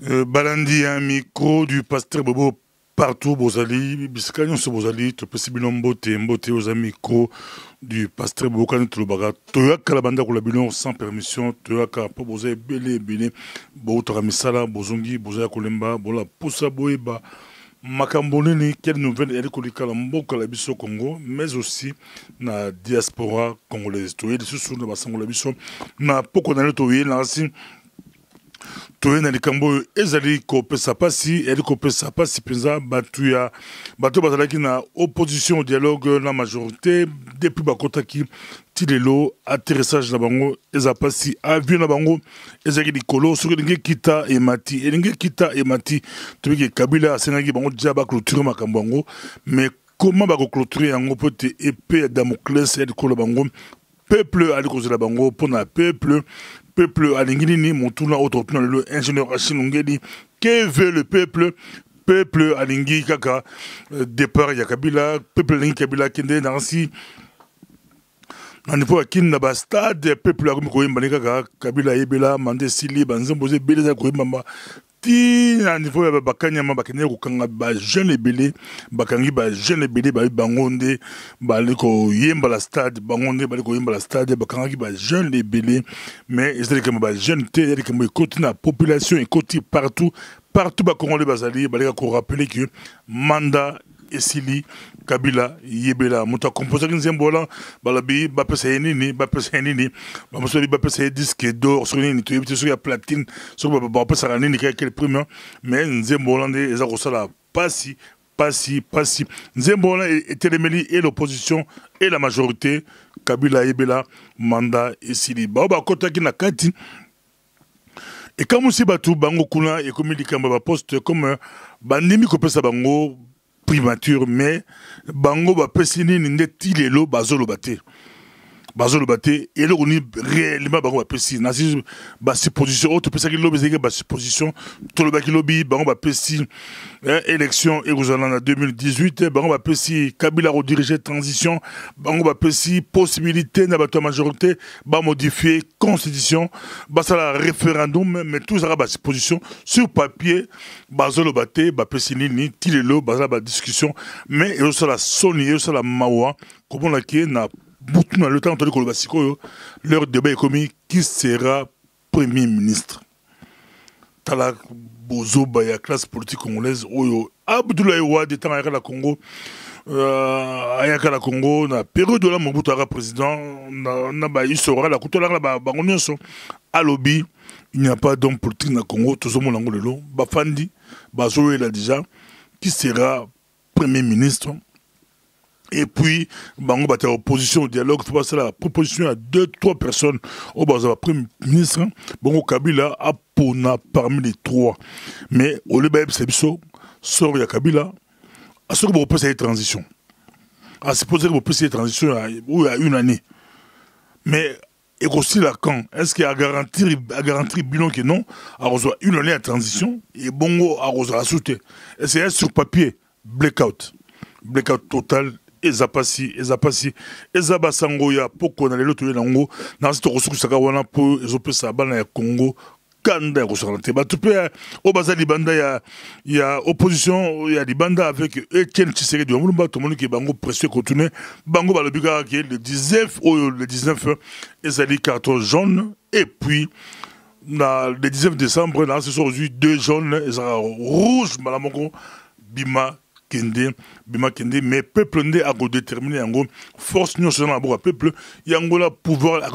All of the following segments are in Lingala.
Balandi un micro du pasteur Bobo partout Bozali, Biscanyon sur Bozali, tu peux sibinon mbote aux micro du pasteur Bobo quand tu le bagas. Toyaka la banda koulabilon sans permission, Toyaka pour Bozé belé, Boutara Misala, Bozongi, Bozaya Kolemba, Bola Poussa Boeba. Makamboneni, quelle nouvelle est l'écolique à la biso Congo, mais aussi na diaspora congolaise. Tu es sous le bassin de la biso, na poko na l'autoïe, na racine. Toye na likambo ezali kopesa pasi eli kopesa pasi penza batu bazalaki na opposition au dialogue na majorité depuis bakotaki tilelo atterrissage na bango eza pasi avion na bango ezaki likolo soki elingi kita emati tobiki Kabila asengaki bango dia baclôture makambo yango mais comment bakoclôture yango po te épée ya Damoclès ya likolo bango peuple ali kozela bango mpona peuple alingini montuna autotuna le ingénieur Achilungeli que veut le peuple alingi kaka départ ya Kabila peuple alingi Kabila kende nansi na niveau akini na ba stade peuple akomi koyemba kaka Kabila yebela mande sili banzemboze beleza koyemba ti na niveau ya bakanyama bakene kokanga ba jeune ebele bakangi ba jeune ebele ba bangonde baliko yemba la stade bangonde baliko yemba la stade bakangaki ba jeune ebele mais ezali comme ba jeune te ezali comme écoute na population écoute partout ba congolais bazali balika ko rappeler que mandat esili Kabila yebela muta composé nzembola balabi bapesa nini bamusoli bapesa disque d'or sur nini to yebite sur ya platine sur bapesa nini quel prime mais nzembola nde eza kosala pasi nzembola etelemeli et l'opposition et la majorité Kabila yebela mandat esili bakotaki na kati et comme aussi batu bango kuna et comme likambo ba poste comme bandimi kopesa bango primature mais bango ba pesini ninde tilelo bazolo bate et le oni réellement bango ba pesi na si ba supposition autre pesa ki lobi zeke ba supposition to lo ba ki lobi bango ba pesi élection et en 2018 bango ba pesi Kabila rediriger transition bango ba pesi possibilité na bato majorité ba modifier constitution ba sala référendum mais tout ça ba supposition sur papier bazolo bate ba pesi nini tilelo ba ba discussion mais et ça la soni et ça la mawa comme on l'a qui na le temps de leur débat est commis qui sera Premier ministre. Tala Bozo Baya classe politique congolaise Oyo Abdoulaye Wade étant à la Congo la Congo na période de la Mobutu président na ba isora la kutola la ba bangonyoso à lobby il n'y a pas d'homme politique na Congo tout ce monde ngolelo ba fandi ba zoé là déjà qui sera Premier ministre. Et puis, bango bate opposition au dialogue, faut passer la proposition à 2-3 personnes au bas de la Premier ministre. Bongo Kabila a pona parmi les 3. Mais au lieu de Sebiso, sort ya Kabila, à ce que vous pouvez transition. À supposer que vous pouvez transition à une année. Mais et aussi là quand est-ce qu'il y a garantir bilan que non, à une année à transition et bongo à souter. Et c'est sur papier blackout total. Ezapasi ezabasango ya poko na lelo to yango na sito kosukusaka wana po ezopesa bana ya Congo kanda ya kosalante batupe o bazali banda ya opposition ya libanda avec Etienne Tshisekedi de Mulumba to moniki bango pression continuer bango balobika ke le 19 ezali carton jaune et puis le 19 décembre là ce sont aujourd'hui 2 jaunes et ça rouge malamoko bima kende mais peuple ndé a déterminé yango force nationale à peuple yango pouvoir a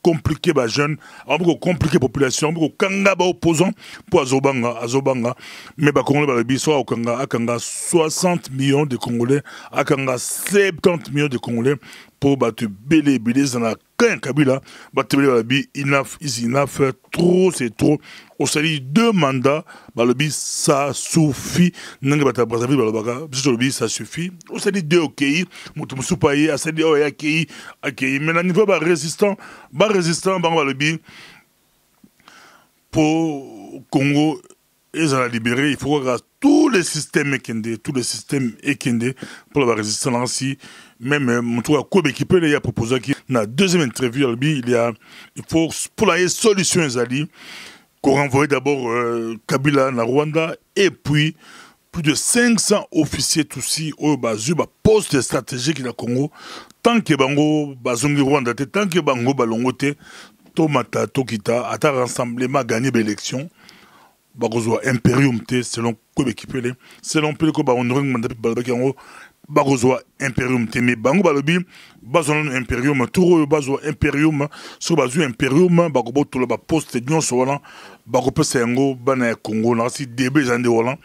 compliqué ba jeune a compliqué population a kanga ba opposant pour azobanga mais ba congolais ba biso akanga 60 millions de congolais akanga 70 millions de congolais pour battre belé zana quand Kabila battre belé enough is enough trop c'est trop au sali 2 mandats balobi ça suffit nanga bata Brazzaville balobaka biso lobi ça suffit au sali 2 OK mutu musupaye a sali o ya OK mais na niveau résistant balobi pour Congo ils ont libéré il faut que tous les systèmes ékende pour la résistance même mon tour Kobe qui peut les proposer qui na deuxième interview il faut pour la solution ezali qu'on renvoyait d'abord Kabila na Rwanda, et puis plus de 500 officiers aussi au bazu ba poste stratégique na Congo, tant que bango bazongi Rwanda te, tant que bango balongote tomata tokita ata rassemblement gagné l'élection bakozwa imperium te selon ko équipé selon peu ko ba honorer mandat balabaki yango bakozwa imperium te, mais bango balobi bazona imperium tour bazwa imperium so bazu imperium bakobotola ba poste nyonso wana bakopesa yango bana ya Congo na si débé jande wala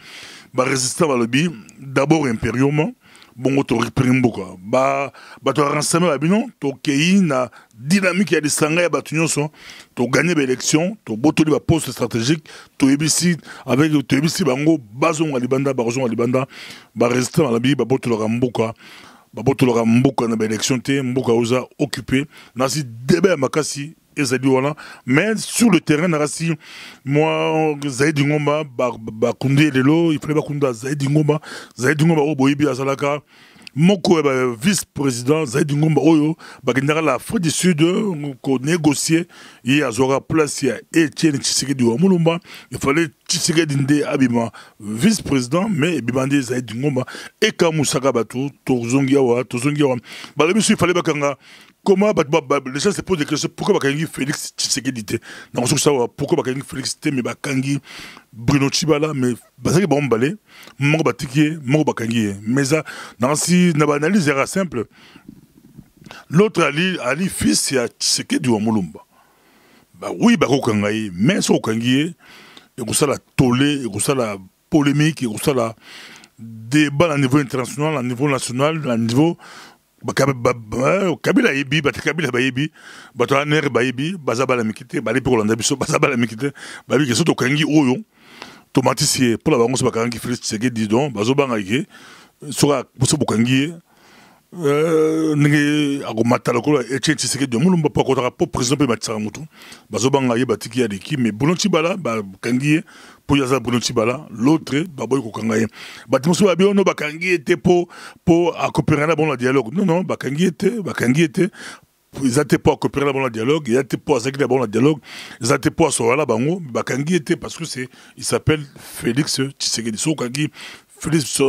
ba résistant balobi d'abord imperium bongo to riprimbuka ba to ransame ba bino to kei na dynamique ya disanga ya batu nyonso to gagner l'élection to botoli ba poste stratégique to ebisi avec to ebisi bango bazonga libanda ba résistant balobi ba botolo mbuka na ba élection te mbuka oza occupé na si débat makasi ezali wana, mais sur le terrain narasi moi Zaidi Ngomba bakundi lelo il fallait bakunda Zaidi Ngomba o boyibi azalaka moko vice-président Zaidi Ngomba oyo bakindaka la Afrique du Sud ko négocier et azora place ya Etienne Tshisekedi wa Mulumba, il fallait Tshisekedi nde abima vice-président mais bibande Zaidi Ngomba et kamusaka batu tozongia wa balobi il fallait bakanga. Comment les gens se posent des questions, pourquoi Bakangi Félix Tshisekedi te? Dans ce savoir pourquoi Bakangi Félix te mais Bakangi Bruno Tshibala mais Bazaki Bambale, Moko Batiki, Moko Bakangi. Mais ça dans si na analyse era simple. L'autre Ali fils ya Tshisekedi wa Mulumba. Bah oui Bako Kangai, mais so Kangi et que ça la tollé, et que ça la polémique, et que ça la débat à niveau international, à niveau national, à niveau Kabila yebi Kabila bayebi bato aner bayebi bazabala mikite bali pour landa biso bazabala mikite babi ke soto kangi oyo tomatisi pour la bango so bakangi Félix Tshisekedi donc bazobanga ike soka boso bokangi nge agomata lokolo Etienne Tshisekedi mulumba pa kotaka po président pe matisa mutu bazobanga ye batiki ya deki mais Bruno Tshibala bakangi pour yaza Bruno Tshibala l'autre baboy ko kangaye batimoso babiono bakangi était pour coopérer na bon la dialogue non bakangi était ils étaient pas coopérer na bon la dialogue ils étaient pas avec bon la dialogue ils étaient pas sur la bango bakangi était parce que c'est il s'appelle Félix Tshisekedi so kangi Félix,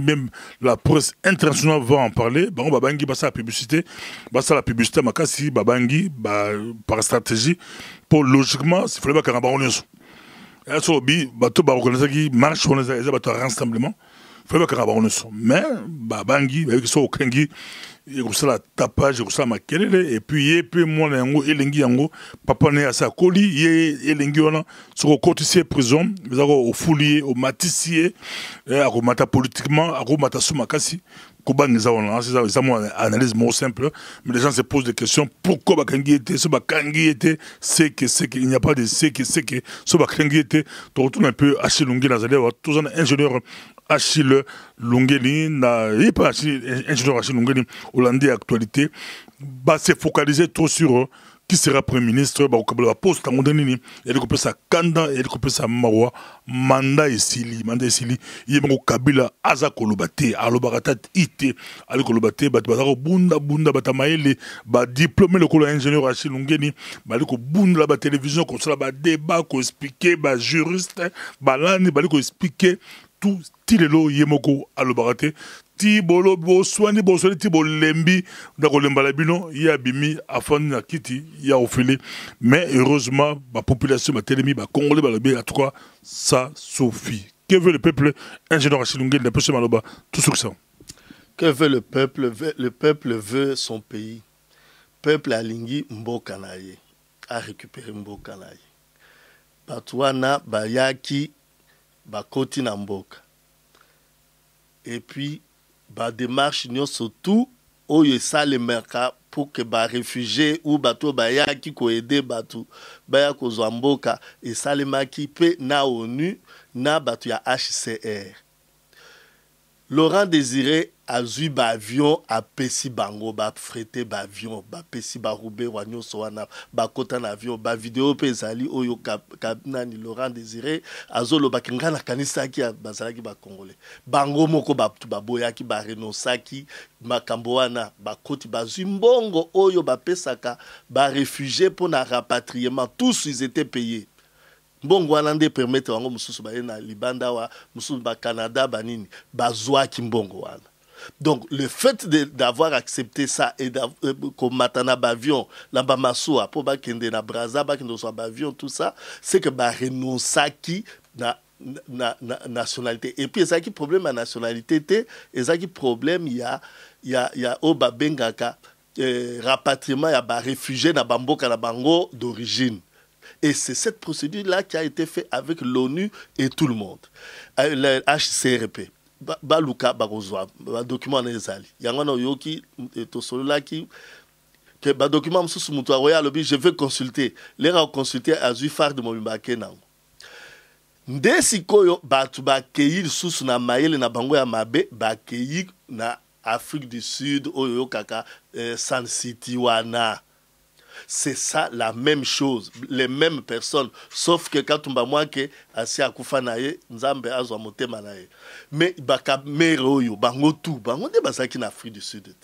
même la presse internationale va en parler. Bango Babangi, basa la publicité, makasi, Babangi, par stratégie, pour logiquement, il fallait pas qu'on ait un so. Bato reconnaître qui marche, on les a bato rassemblement. Il fallait pas qu'on ait un mais Babangi, avec son Kangi, il y a la tapage, il y a makelele, et puis moi yango elengi yango papa ne asa koli elengi wana sur côté prison, ils au foulier, au matissier, à mata politiquement, à mata soumakasi. C'est ça mon analyse moins simple, mais les gens se posent des questions. Pourquoi Bakangi était, ce Bakangi était, c'est qu'il n'y a pas de c'est que, ce Bakangi était, tu retournes un peu Achille Lungé, tous un ingénieur Achille Lungé, il n'y a pas ingénieur Achille Lungé, hollandais actualité, s'est focalisé trop sur qui sera Premier ministre, la poste à Mondanini, il y a sa Kanda, il y a sa Mawa, Manda Esili, il y a Kabila, Aza Kolobate, Alobaratat Ite, Ali Kolobate, Bunda, Batamaele, diplômé le colo ingénieur Achille Lungeni, Baliko Bunda, la télévision, comme ça, débat, qu'on expliquer, juriste, Balani, Baliko expliquer, tout, Tilelo, Yemoko, Alobarate, Tibolo Boswani Boswani Tibo Lembi dans Lembalabino, il y a Bimi, Afan Nakiti, il y a Ophélie. Mais heureusement, la population, ma télémie, ma Congolais, en tout cas, ça suffit. Que veut le peuple? Ingénieur Achilungé, le peuple Maloba, tout ça. Que veut le peuple? Le peuple veut son pays. Le peuple a lingui Mbokanaye, a récupéré Mbokanaye. Batouana, Bayaki, Bakoti Namboka. Et puis, ba démarche nyo surtout oyo sale merka pour que ba réfugiés ou bato ba ya ki ko aider bato ba ya ko zwamboka et sale maki pe na ONU na bato ya HCR. Laurent Désiré a zui ba avion a pesi bango ba frete ba avion ba pesi ba roube wanyo soana ba kota na avion ba vidéo pe zali oyo nani Laurent Désiré azolo ba kinga na kanisa ki bazala ki ba congolais bango moko ba tu ba boya ki ba renosaki makambo wana ba koti ba zui mbongo oyo ba pesaka ba réfugiés pour na rapatriement tous ils étaient payés mbongo wana nde permettre wango mususu baye na libanda wa mususu ba Canada banini bazwa ki mbongo wana. Donc le fait d'avoir accepté ça et comme matana bavion la bamasoa pour ba kende na Brazza ba kende so bavion tout ça, c'est que ba renonçaki na nationalité. Et puis ça qui problème à nationalité té et ça qui problème il y a au babengaka rapatriement ya ba réfugiés na bamboka na bango d'origine. Et c'est cette procédure-là qui a été faite avec l'ONU et tout le monde. Le HCRP. Baluka Barozwa, document nezali. Yangana yoki to solo qui que ba document msusu mutu aroya lobi je veux consulter. Les ra consulter azu phare de Mobimbake nango. Nde sikoyo batu ba keyi susu na mayele na bango ya mabe ba keyi na Afrique du Sud oyo kaka San City wana. C'est ça la même chose, les mêmes personnes, sauf que quand on va moi que asi akufa naye nzambe azwa motema naye. Mais baka meroyo bango tout, bango de basaki na Afrique du Sud.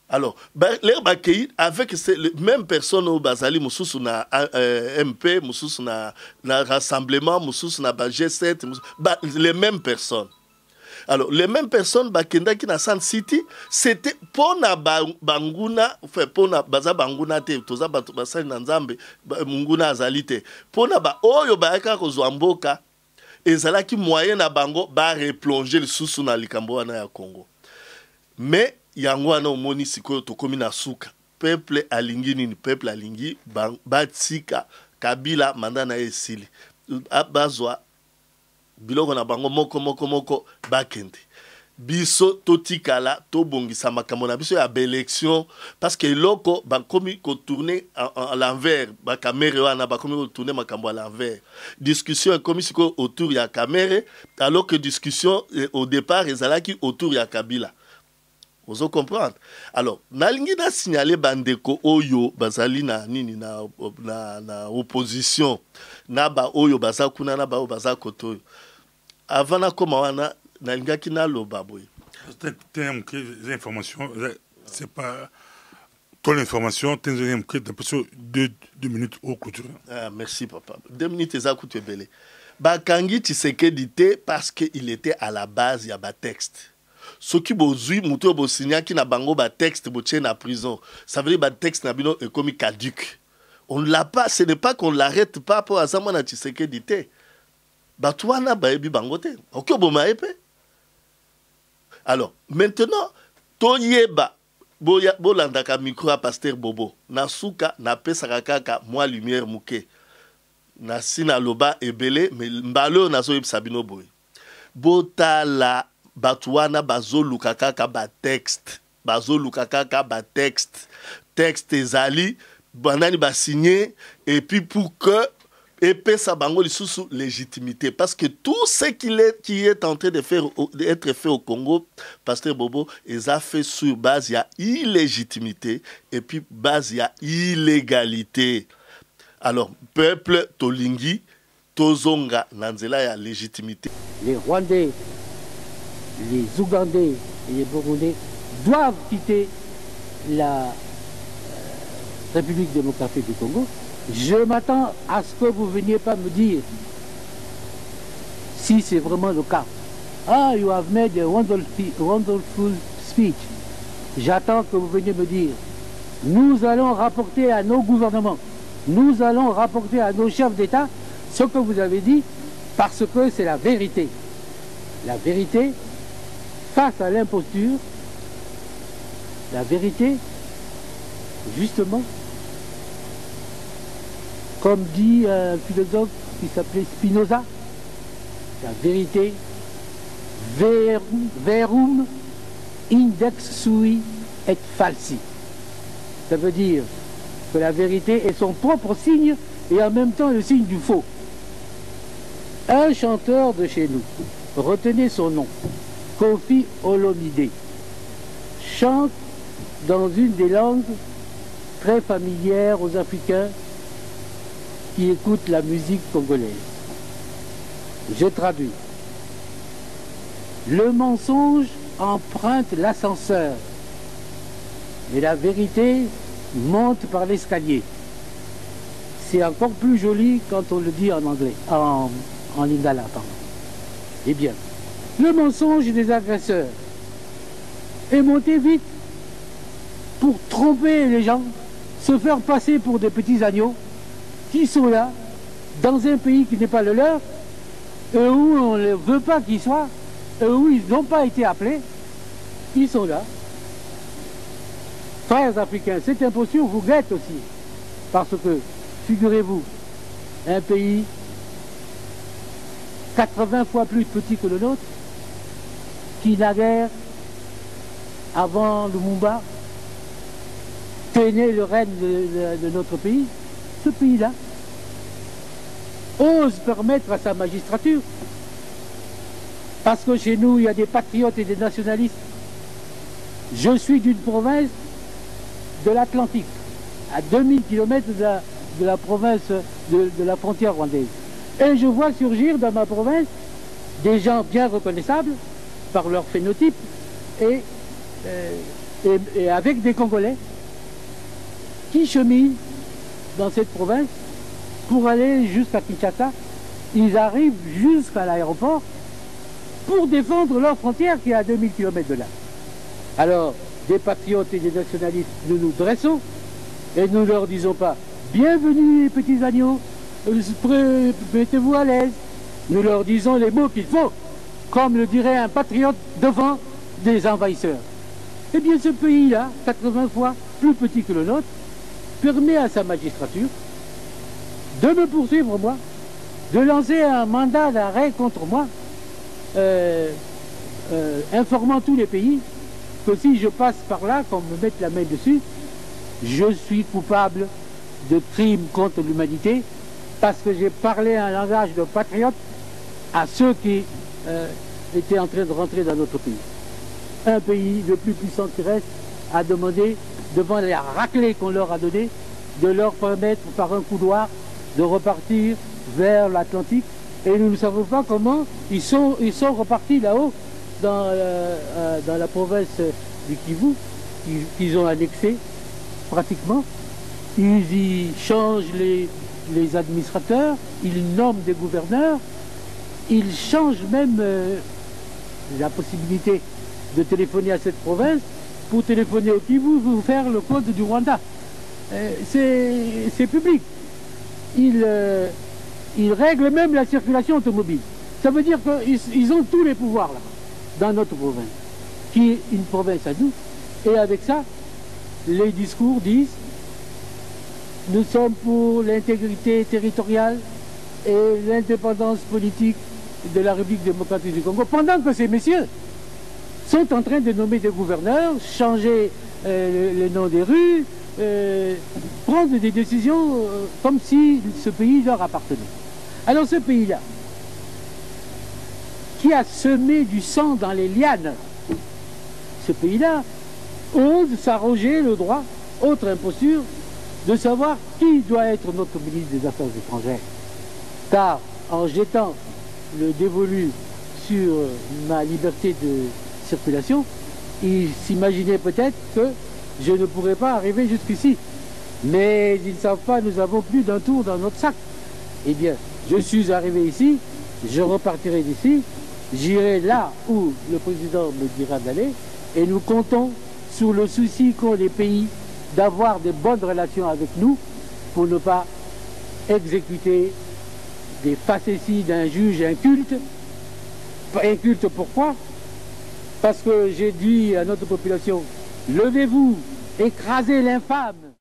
Alors, les bakei avec ces mêmes personnes au Bazali mususu na MP, mususu na rassemblement, mususu na G7, les mêmes personnes. Alors, les mêmes personnes bakenda qui na San City, c'était pour na banguna, enfin pour na baza banguna te, toza basali na nzambe, munguna azalite. Pour na ba oyo ba eka kozwa mboka, ezalaki moyen na bango ba replonger le susu na likambo wana ya Congo. Mais yango wana omoni sikoyo tokomi na suka. Peuple alingi nini, peuple alingi batika Kabila mandana esili. Abazwa biloko na bango moko bakende biso totikala tobongisa makambo na biso ya élection parce que loko bakomi ko tourner à l'envers ba caméra wana bakomi ko tourner makambo à l'envers discussion komi siko autour ya caméra alors que discussion au départ ezalaki autour ya Kabila. Vous comprendre. Alors nalingi na signaler bandeko oyo bazali na nini na opposition na ba oyo baza kuna na ba oyo baza koto avant na koma wana nalinga kina loba boy. Les informations c'est pas ton information t'es que de 2 minutes au couture. Ah merci papa. 2 minutes za kutu belé. Ba kangi Tshisekedi te parce que il était à la base ya ba texte. Ce qui bozui muto bo signa ki na bango ba texte bo tient na prison. Ça veut dire ba texte na bino est comme caduc. On ne l'a pas, ce n'est pas qu'on l'arrête pas pour azama na Tshisekedi te. Ba tuana ba ebi bango te. OK bo ma epé. Alors, maintenant toyeba bo landaka micro à pasteur Bobo. Na suka na pesa kaka moi lumière muke. Na sina loba ebele mais mbalo na so sabino boy. Botala Batouana bazolu kaka ba texte texte ezali banani ba signé et puis pour que épée sa bango sous légitimité parce que tout ce qui est en train de faire d'être fait au Congo pasteur Bobo ils a fait sur base il y a illégitimité et puis base il y a illégalité. Alors peuple tolingi tozonga nanzela ya légitimité. Les Rwandais, les Ougandais et les Burundais doivent quitter la République démocratique du Congo. Je m'attends à ce que vous ne veniez pas me dire si c'est vraiment le cas. Ah, you have made a wonderful speech. J'attends que vous veniez me dire nous allons rapporter à nos gouvernements, nous allons rapporter à nos chefs d'État ce que vous avez dit parce que c'est la vérité. La vérité face à l'imposture, la vérité, justement, comme dit un philosophe qui s'appelait Spinoza, la vérité, verum index sui et falsi. Ça veut dire que la vérité est son propre signe et en même temps le signe du faux. Un chanteur de chez nous, retenez son nom, Kofi Olomide, chante dans une des langues très familières aux Africains qui écoutent la musique congolaise. Je traduis. Le mensonge emprunte l'ascenseur, mais la vérité monte par l'escalier. c'est encore plus joli quand on le dit en anglais, en lingala, pardon. Eh bien, le mensonge des agresseurs est monté vite pour tromper les gens, se faire passer pour des petits agneaux qui sont là, dans un pays qui n'est pas le leur, et où on ne veut pas qu'ils soient, et où ils n'ont pas été appelés, ils sont là. Frères africains, cette imposture vous guette aussi, parce que, figurez-vous, un pays 80 fois plus petit que le nôtre, qui naguère, avant Lumumba, tenait le règne de notre pays, ce pays-là ose permettre à sa magistrature, parce que chez nous, il y a des patriotes et des nationalistes. Je suis d'une province de l'Atlantique, à 2000 km de la province, de la frontière rwandaise. Et je vois surgir dans ma province des gens bien reconnaissables par leur phénotype et avec des Congolais qui cheminent dans cette province pour aller jusqu'à Kinshasa. Ils arrivent jusqu'à l'aéroport pour défendre leur frontière qui est à 2000 km de là. Alors, des patriotes et des nationalistes, nous nous dressons et nous ne leur disons pas « Bienvenue les petits agneaux, mettez-vous à l'aise ». Nous leur disons les mots qu'il faut, comme le dirait un patriote devant des envahisseurs. Eh bien, ce pays-là, 80 fois plus petit que le nôtre, permet à sa magistrature de me poursuivre, moi, de lancer un mandat d'arrêt contre moi, informant tous les pays que si je passe par là, qu'on me mette la main dessus, je suis coupable de crimes contre l'humanité parce que j'ai parlé un langage de patriote à ceux qui étaient en train de rentrer dans notre pays. Un pays le plus puissant qui reste a demandé, devant la raclée qu'on leur a donnée, de leur permettre par un couloir de repartir vers l'Atlantique. Et nous ne savons pas comment ils sont repartis là-haut dans la province du Kivu, qu'ils ont annexé pratiquement. Ils y changent les administrateurs, ils nomment des gouverneurs, ils changent même la possibilité de téléphoner à cette province pour téléphoner au Kivu, pour faire le code du Rwanda. C'est public. Ils règlent même la circulation automobile. Ça veut dire qu'ils ont tous les pouvoirs là, dans notre province, qui est une province à nous. Et avec ça, les discours disent nous sommes pour l'intégrité territoriale et l'indépendance politique de la République démocratique du Congo, pendant que ces messieurs sont en train de nommer des gouverneurs, changer le nom des rues, prendre des décisions comme si ce pays leur appartenait. Alors ce pays-là, qui a semé du sang dans les lianes, ce pays-là ose s'arroger le droit, autre imposture, de savoir qui doit être notre ministre des Affaires étrangères. Car en jetant le dévolu sur ma liberté de circulation, ils s'imaginaient peut-être que je ne pourrais pas arriver jusqu'ici. Mais ils ne savent pas, nous avons plus d'un tour dans notre sac. Eh bien, je suis arrivé ici, je repartirai d'ici, j'irai là où le président me dira d'aller, et nous comptons sur le souci qu'ont les pays d'avoir de bonnes relations avec nous pour ne pas exécuter des facéties d'un juge inculte. Inculte pourquoi? Parce que j'ai dit à notre population, levez-vous, écrasez l'infâme.